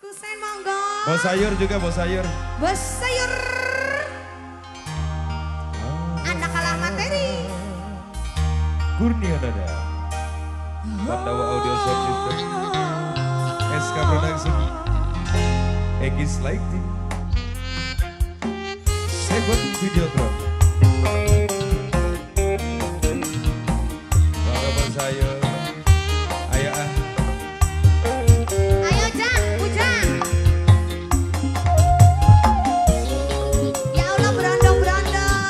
Kusen monggo. Bos sayur juga, bos sayur. Bos sayur. Anak kalah materi. Kurnia Nada. Pandawa Audio Sound System. SK Production. Egis Lighting. Seven Videotron. Bangga bos sayur. Ayo ah. Ayo Jang, Ujang. Ya Allah berondong-berondong.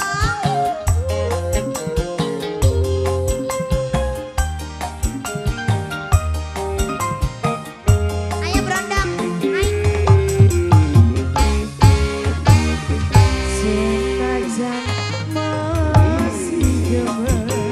Ayo berondong. Senajan masih gemes.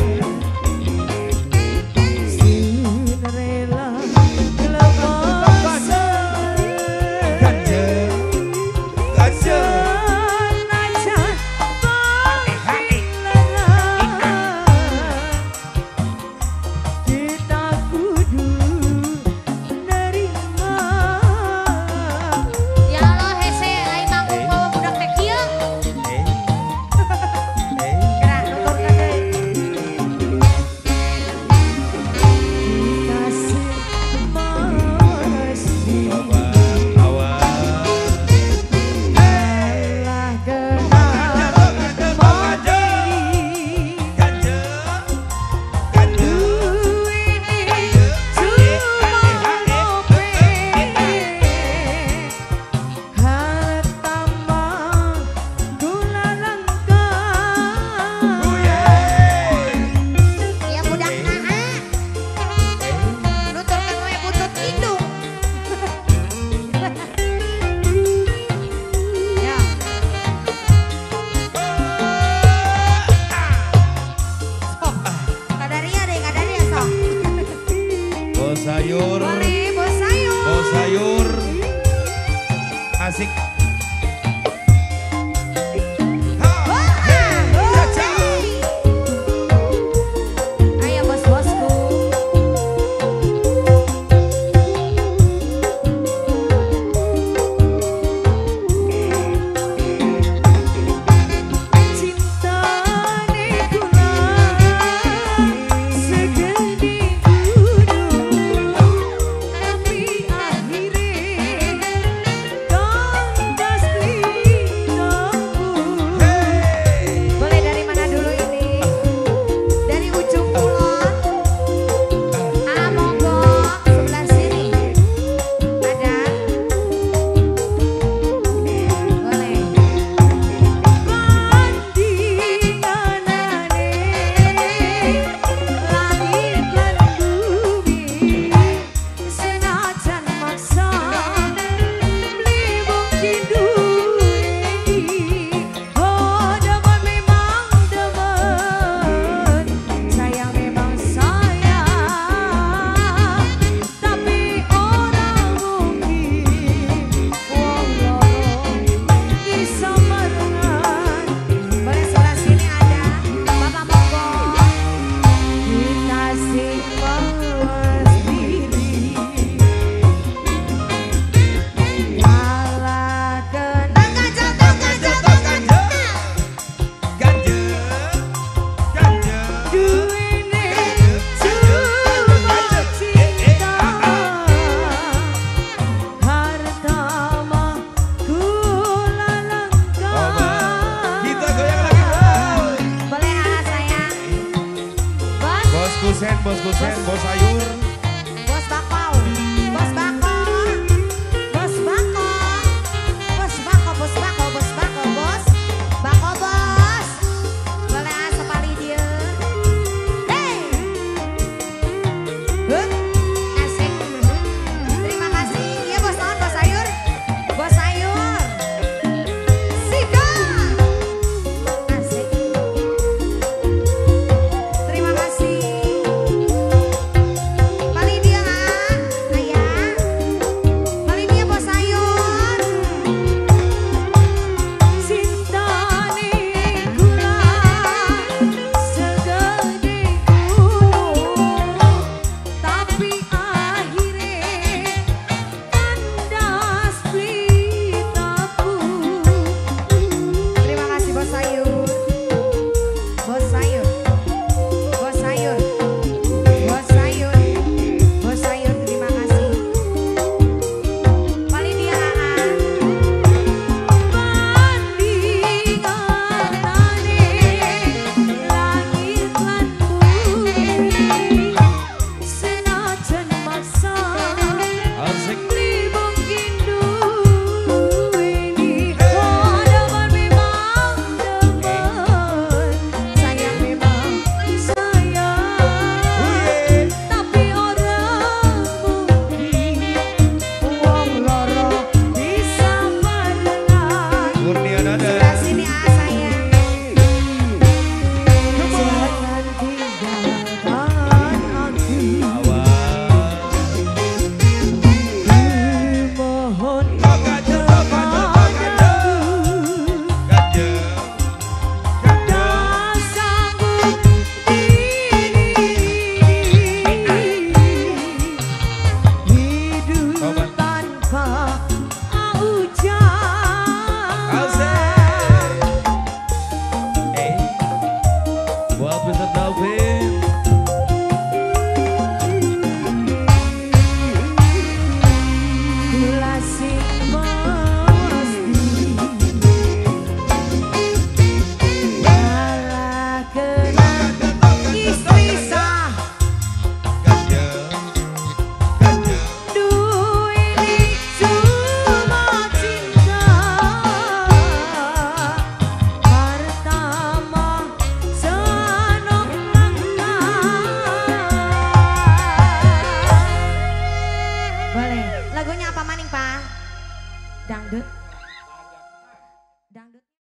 Sayur, boleh, bos sayur. bos sayur, asik. Ayo bos-bosku. Bos kusen, bos sayur. Bos bakau, bos bako, bos bako, bos bako, bos bako, bos bako, bos bako, bos. Boleh sekali dia. Hey, asik. Terima kasih ya bos non, bos sayur, bos sayur. Sika, asik. Terima kasih. kula sing mesti malah kena istri sah duweni cuma cinta pertama seneng langka. Boleh lagunya apa maning Pak? Dangdut.